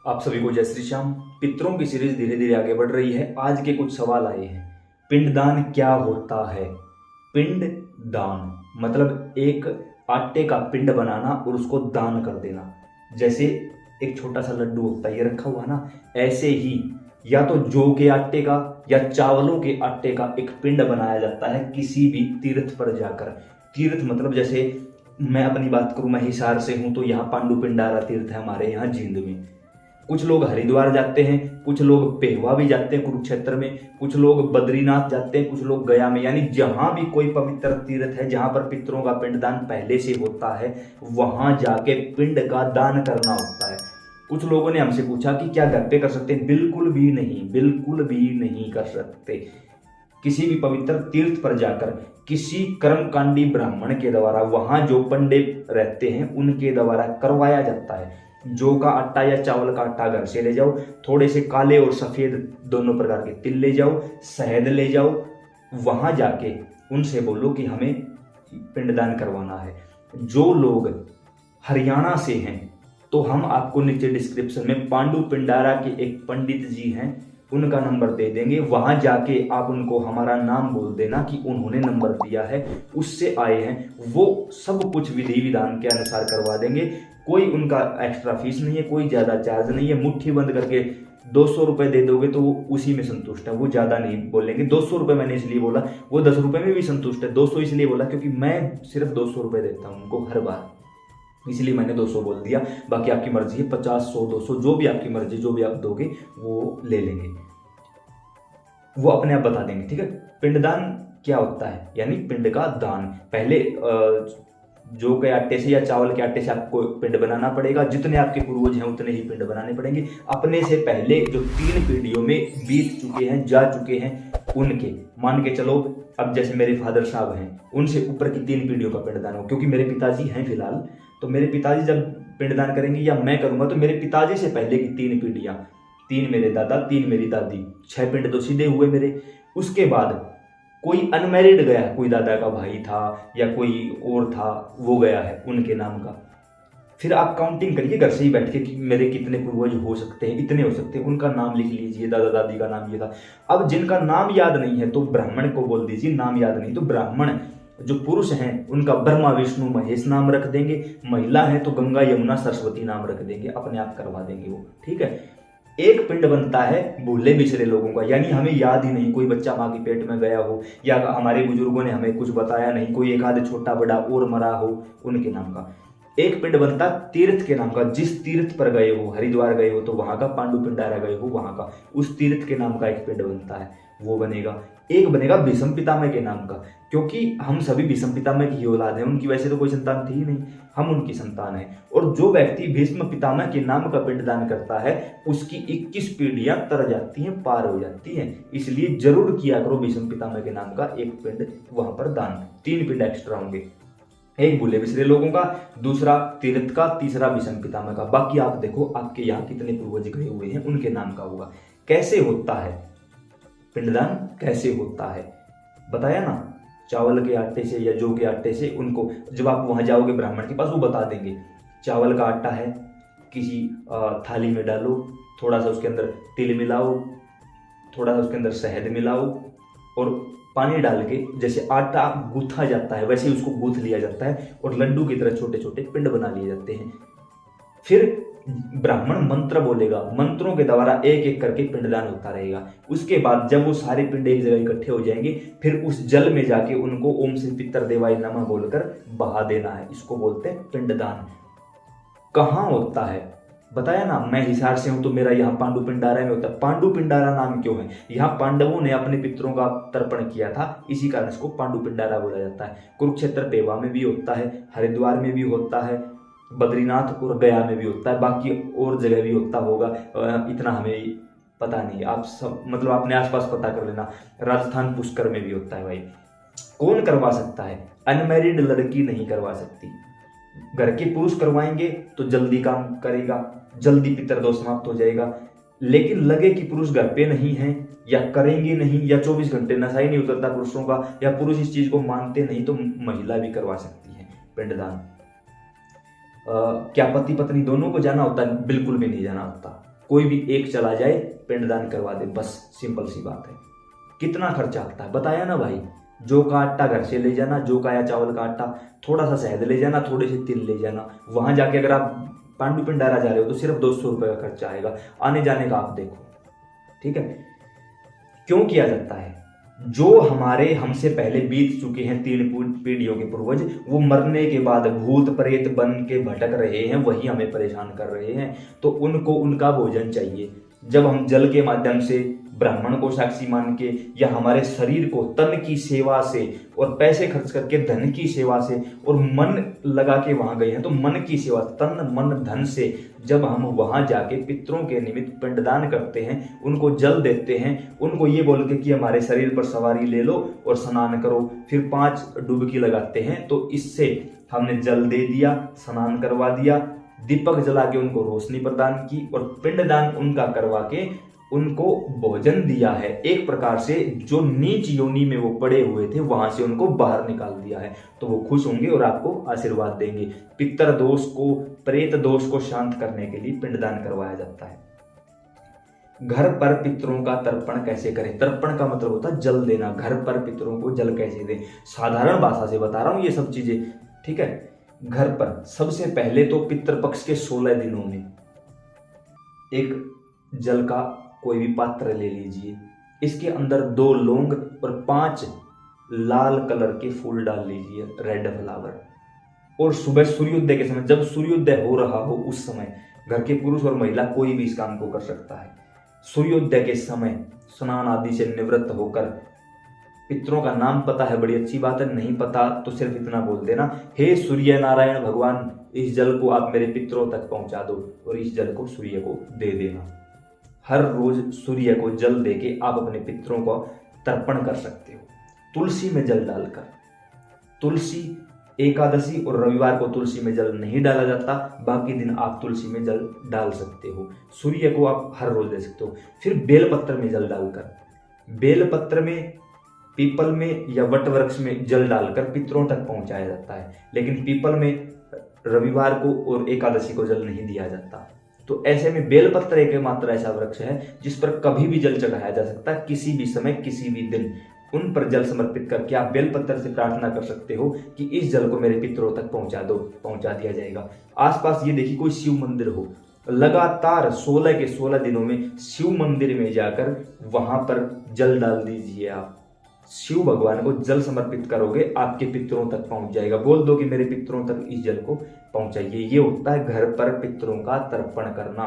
आप सभी को जय श्री श्याम। पितरों की सीरीज धीरे धीरे आगे बढ़ रही है। आज के कुछ सवाल आए हैं। पिंडदान क्या होता है? पिंडदान मतलब एक आटे का पिंड बनाना और उसको दान कर देना। जैसे एक छोटा सा लड्डू होता है, ये रखा हुआ ना, ऐसे ही या तो जौ के आटे का या चावलों के आटे का एक पिंड बनाया जाता है किसी भी तीर्थ पर जाकर। तीर्थ मतलब जैसे मैं अपनी बात करूं, मैं हिसार से हूं तो यहाँ पांडु पिंडारा तीर्थ है हमारे यहाँ जींद में। कुछ लोग हरिद्वार जाते हैं, कुछ लोग पेहवा भी जाते हैं कुरुक्षेत्र में, कुछ लोग बद्रीनाथ जाते हैं, कुछ लोग गया में। यानी जहां भी कोई पवित्र तीर्थ है जहां पर पितरों का पिंडदान पहले से होता है वहां जाके पिंड का दान करना होता है। कुछ लोगों ने हमसे पूछा कि क्या घर पे कर सकते हैं? बिल्कुल भी नहीं, बिल्कुल भी नहीं कर सकते। किसी भी पवित्र तीर्थ पर जाकर किसी कर्मकांडी ब्राह्मण के द्वारा, वहां जो पंडित रहते हैं उनके द्वारा करवाया जाता है। जौ का आटा या चावल का आटा घर से ले जाओ, थोड़े से काले और सफेद दोनों प्रकार के तिल ले जाओ, शहद ले जाओ, वहां जाके उनसे बोलो कि हमें पिंडदान करवाना है। जो लोग हरियाणा से हैं तो हम आपको नीचे डिस्क्रिप्शन में पांडु पिंडारा के एक पंडित जी हैं, उनका नंबर दे देंगे। वहां जाके आप उनको हमारा नाम बोल देना कि उन्होंने नंबर दिया है, उससे आए हैं। वो सब कुछ विधि विधान के अनुसार करवा देंगे। कोई उनका एक्स्ट्रा फीस नहीं है, कोई ज़्यादा चार्ज नहीं है। मुट्ठी बंद करके 200 रुपये दे दोगे तो वो उसी में संतुष्ट है, वो ज़्यादा नहीं बोलेंगे। 200 रुपये मैंने इसलिए बोला, वो 10 रुपये में भी संतुष्ट है। 200 इसलिए बोला क्योंकि मैं सिर्फ 200 रुपये देता हूँ उनको हर बार, इसलिए मैंने 200 बोल दिया। बाकी आपकी मर्जी है, 50, 100, 200 जो भी आपकी मर्जी, जो भी आप दोगे वो ले लेंगे, वो अपने आप बता देंगे। ठीक है। पिंडदान क्या होता है? यानी पिंड का दान। पहले जौ के आटे से या चावल के आटे से आपको पिंड बनाना पड़ेगा। जितने आपके पूर्वज हैं उतने ही पिंड बनाने पड़ेंगे। अपने से पहले जो 3 पीढ़ियों में बीत चुके हैं, जा चुके हैं, उनके मान के चलो। अब जैसे मेरे फादर साहब हैं, उनसे ऊपर की 3 पीढ़ियों का पिंडदान हो, क्योंकि मेरे पिताजी हैं फिलहाल, तो मेरे पिताजी जब पिंडदान करेंगे या मैं करूंगा तो मेरे पिताजी से पहले की 3 पीढ़ियां, 3 मेरे दादा, 3 मेरी दादी, 6 पिंड तो सीधे हुए मेरे। उसके बाद कोई अनमैरिड गया, कोई दादा का भाई था या कोई और था, वो गया है उनके नाम का। फिर आप काउंटिंग करिए घर से ही बैठ के कि मेरे कितने पूर्वज हो सकते हैं, इतने हो सकते हैं, उनका नाम लिख लीजिए। दादा दादी का नाम ये था। अब जिनका नाम याद नहीं है तो ब्राह्मण को बोल दीजिए, नाम याद नहीं तो ब्राह्मण जो पुरुष हैं उनका ब्रह्मा विष्णु महेश नाम रख देंगे, महिला है तो गंगा यमुना सरस्वती नाम रख देंगे, अपने आप करवा देंगे वो। ठीक है। एक पिंड बनता है भूले बिछड़े लोगों का, यानी हमें याद ही नहीं, कोई बच्चा माँ के पेट में गया हो या हमारे बुजुर्गों ने हमें कुछ बताया नहीं, कोई एक आधे छोटा बड़ा और मरा हो, उनके नाम का एक पिंड बनता। तीर्थ के नाम का, जिस तीर्थ पर गए हो, हरिद्वार गए हो तो वहां का, पांडु पिंडारा गए हो वहां का, उस तीर्थ के नाम का एक पिंड बनता है, वो बनेगा। एक बनेगा भीष्म पितामह के नाम का, क्योंकि हम सभी भीष्म पितामह की ही औलाद हैं। उनकी वैसे तो कोई संतान थी ही नहीं, हम उनकी संतान हैं। और जो व्यक्ति भीष्म पितामह के नाम का पिंडदान करता है उसकी 21 पीढ़ियां तर जाती हैं, पार हो जाती हैं। इसलिए जरूर किया करो भीष्म पितामह के नाम का एक पिंड वहां पर दान। 3 पिंड एक्स्ट्रा होंगे, एक भूले बिसरे लोगों का, दूसरा तीर्थ का, तीसरा भीष्म पितामह का। बाकी आप देखो आपके यहाँ कितने पूर्वज गए हुए हैं उनके नाम का होगा। कैसे होता है पिंडदान? कैसे होता है बताया ना, चावल के आटे से या जौ के आटे से। उनको जब आप वहां जाओगे ब्राह्मण के पास, वो बता देंगे चावल का आटा है, किसी थाली में डालो, थोड़ा सा उसके अंदर तिल मिलाओ, थोड़ा सा उसके अंदर शहद मिलाओ और पानी डाल के जैसे आटा गूंथा जाता है वैसे ही उसको गूंथ लिया जाता है और लड्डू की तरह छोटे छोटे पिंड बना लिए जाते हैं। फिर ब्राह्मण मंत्र बोलेगा, मंत्रों के द्वारा एक एक करके पिंडदान होता रहेगा। उसके बाद जब वो सारे पिंड एक जगह इकट्ठे हो जाएंगे, फिर उस जल में जाके उनको ओम से पितर देवाय नमः बोलकर बहा देना है। इसको बोलते हैं पिंडदान। कहाँ होता है बताया ना, मैं हिसार से हूं तो मेरा यहाँ पांडु पिंडारा में होता है। पांडु पिंडारा नाम क्यों है? यहाँ पांडवों ने अपने पितरों का तर्पण किया था, इसी कारण इसको पांडु पिंडारा बोला जाता है। कुरुक्षेत्र पेवा में भी होता है, हरिद्वार में भी होता है, बद्रीनाथ और गया में भी होता है, बाकी और जगह भी होता होगा, इतना हमें पता नहीं। आप सब मतलब अपने आसपास पता कर लेना। राजस्थान पुष्कर में भी होता है भाई। कौन करवा सकता है? अनमैरिड लड़की नहीं करवा सकती। घर के पुरुष करवाएंगे तो जल्दी काम करेगा, जल्दी पितरदोष समाप्त हो जाएगा। लेकिन लगे कि पुरुष घर पे नहीं है या करेंगे नहीं या 24 घंटे नशा ही नहीं उतरता पुरुषों का, या पुरुष इस चीज को मानते नहीं, तो महिला भी करवा सकती है पिंडदान। क्या पति पत्नी दोनों को जाना होता है? बिल्कुल भी नहीं जाना होता। कोई भी एक चला जाए पिंडदान करवा दे, बस सिंपल सी बात है। कितना खर्चा आता है बताया ना भाई। जौ का आटा घर से ले जाना, जौ का या चावल का आटा, थोड़ा सा शहद ले जाना, थोड़े से तिल ले जाना, वहां जाके अगर आप पांडु पिंडारा जा रहे हो तो सिर्फ 200 रुपये का खर्चा आएगा, आने जाने का आप देखो। ठीक है, क्यों किया जाता है? जो हमारे हमसे पहले बीत चुके हैं 3 पीढ़ियों के पूर्वज, वो मरने के बाद भूत प्रेत बन के भटक रहे हैं, वही हमें परेशान कर रहे हैं, तो उनको उनका भोजन चाहिए। जब हम जल के माध्यम से ब्राह्मण को साक्षी मान के या हमारे शरीर को तन की सेवा से और पैसे खर्च करके धन की सेवा से और मन लगा के वहां गए हैं, तो मन की सेवा तन मन धन से जब हम वहां जाके पितरों के निमित्त पिंडदान करते हैं, उनको जल देते हैं, उनको ये बोल के कि हमारे शरीर पर सवारी ले लो और स्नान करो, फिर 5 डुबकी लगाते हैं, तो इससे हमने जल दे दिया, स्नान करवा दिया, दीपक जला के उनको रोशनी प्रदान की और पिंडदान उनका करवा के उनको भोजन दिया है। एक प्रकार से जो नीच योनि में वो पड़े हुए थे वहां से उनको बाहर निकाल दिया है, तो वो खुश होंगे और आपको आशीर्वाद देंगे। पितर दोष को, प्रेत दोष को शांत करने के लिए पिंडदान करवाया जाता है। घर पर पितरों का तर्पण कैसे करें? तर्पण का मतलब होता है जल देना। घर पर पितरों को जल कैसे दें? साधारण भाषा से बता रहा हूं ये सब चीजें, ठीक है। घर पर सबसे पहले तो पितृपक्ष के 16 दिनों में एक जल का कोई भी पात्र ले लीजिए, इसके अंदर 2 लौंग और 5 लाल कलर के फूल डाल लीजिए, रेड फ्लावर। और सुबह सूर्योदय के समय, जब सूर्योदय हो रहा हो उस समय, घर के पुरुष और महिला कोई भी इस काम को कर सकता है। सूर्योदय के समय स्नान आदि से निवृत्त होकर, पितरों का नाम पता है बड़ी अच्छी बात है, नहीं पता तो सिर्फ इतना बोल देना, हे सूर्य नारायण भगवान, इस जल को आप मेरे पितरों तक पहुंचा दो, और इस जल को सूर्य को दे देना। हर रोज सूर्य को जल देके आप अपने पितरों को तर्पण कर सकते हो, तुलसी में जल डालकर। तुलसी एकादशी और रविवार को तुलसी में जल नहीं डाला जाता, बाकी दिन आप तुलसी में जल डाल सकते हो। सूर्य को आप हर रोज दे सकते हो। फिर बेलपत्र में जल डालकर, बेलपत्र में, पीपल में या वट वृक्ष में जल डालकर पितरों तक पहुंचाया जाता है। लेकिन पीपल में रविवार को और एकादशी को जल नहीं दिया जाता। तो ऐसे में बेलपत्र एकमात्र ऐसा वृक्ष है जिस पर कभी भी जल चढ़ाया जा सकता है, किसी भी समय, किसी भी दिन। उन पर जल समर्पित करके आप बेलपत्र से प्रार्थना कर सकते हो कि इस जल को मेरे पितरों तक पहुंचा दो, पहुंचा दिया जाएगा। आसपास ये देखिए कोई शिव मंदिर हो, लगातार 16 के 16 दिनों में शिव मंदिर में जाकर वहां पर जल डाल दीजिए। आप शिव भगवान को जल समर्पित करोगे, आपके पितरों तक पहुंच जाएगा। बोल दो कि मेरे पितरों तक इस जल को पहुंचाइए। ये होता है घर पर पितरों का तर्पण करना।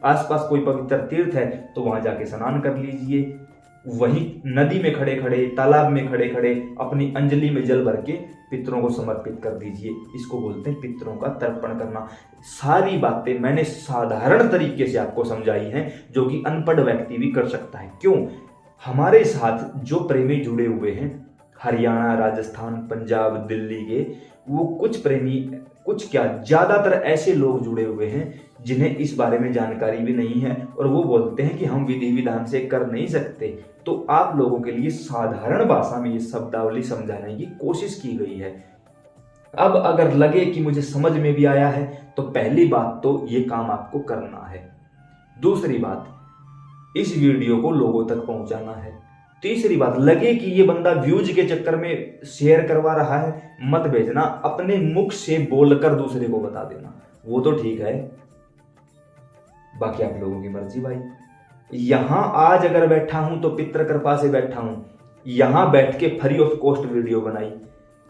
आसपास कोई पवित्र तीर्थ है तो वहां जाके स्नान कर लीजिए, वहीं नदी में खड़े खड़े, तालाब में खड़े खड़े अपनी अंजलि में जल भर के पितरों को समर्पित कर दीजिए। इसको बोलते हैं पितरों का तर्पण करना। सारी बातें मैंने साधारण तरीके से आपको समझाई हैं, जो कि अनपढ़ व्यक्ति भी कर सकता है। क्यों? हमारे साथ जो प्रेमी जुड़े हुए हैं हरियाणा, राजस्थान, पंजाब, दिल्ली के, वो कुछ प्रेमी, कुछ क्या ज्यादातर ऐसे लोग जुड़े हुए हैं जिन्हें इस बारे में जानकारी भी नहीं है, और वो बोलते हैं कि हम विधि विधान से कर नहीं सकते। तो आप लोगों के लिए साधारण भाषा में ये शब्दावली समझाने की कोशिश की गई है। अब अगर लगे कि मुझे समझ में भी आया है तो पहली बात तो ये काम आपको करना है। दूसरी बात, इस वीडियो को लोगों तक पहुंचाना है। तीसरी बात, लगे कि ये बंदा व्यूज के चक्कर में शेयर करवा रहा है, मत भेजना, अपने मुख से बोलकर दूसरे को बता देना, वो तो ठीक है, बाकी आप लोगों की मर्जी भाई। यहां आज अगर बैठा हूं तो पितृ कृपा से बैठा हूं, यहां बैठ के फ्री ऑफ कॉस्ट वीडियो बनाई,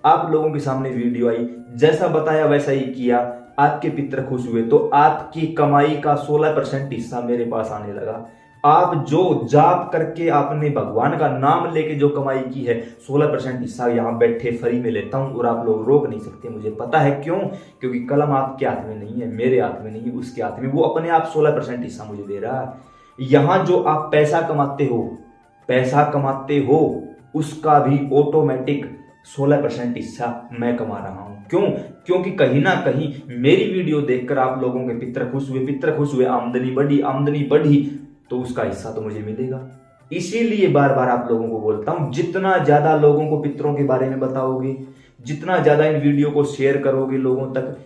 आप लोगों के सामने वीडियो आई, जैसा बताया वैसा ही किया, आपके पितृ खुश हुए, तो आपकी कमाई का 16% हिस्सा मेरे पास आने लगा। आप जो जाप करके आपने भगवान का नाम लेके जो कमाई की है, 16% हिस्सा यहां बैठे फ्री में लेता हूं, और आप लोग रोक नहीं सकते। मुझे पता है क्यों? क्योंकि कलम आपके हाथ में नहीं है, मेरे हाथ में नहीं है, उसके हाथ में। वो अपने आप 16% हिस्सा मुझे दे रहा है। यहां जो आप पैसा कमाते हो उसका भी ऑटोमेटिक 16% हिस्सा मैं कमा रहा हूं। क्यों? क्योंकि कहीं ना कहीं मेरी वीडियो देखकर आप लोगों के पितृ खुश हुए, आमदनी बढ़ी, तो उसका हिस्सा तो मुझे मिलेगा। इसीलिए बार बार आप लोगों को बोलता हूं, जितना ज्यादा लोगों को पितरों के बारे में बताओगे, जितना ज्यादा इन वीडियो को शेयर करोगे लोगों तक,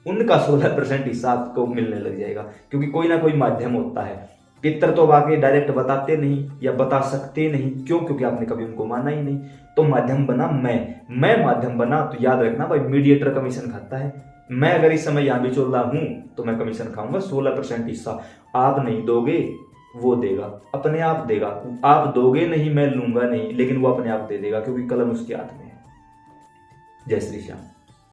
उनका 16% हिस्सा आपको मिलने लग जाएगा, क्योंकि कोई ना कोई माध्यम होता है। पितर तो आगे डायरेक्ट बताते नहीं या बता सकते नहीं, क्यों? क्योंकि आपने कभी उनको माना ही नहीं। तो माध्यम बना मैं माध्यम बना, तो याद रखना भाई, मीडिएटर कमीशन खाता है। मैं अगर इस समय यहाँ बिचौला हूं तो मैं कमीशन खाऊंगा, 16% हिस्सा। आप नहीं दोगे, वो देगा, अपने आप देगा। आप दोगे नहीं, मैं लूंगा नहीं, लेकिन वो अपने आप दे देगा, क्योंकि कलम उसके हाथ में है। जय श्री श्याम।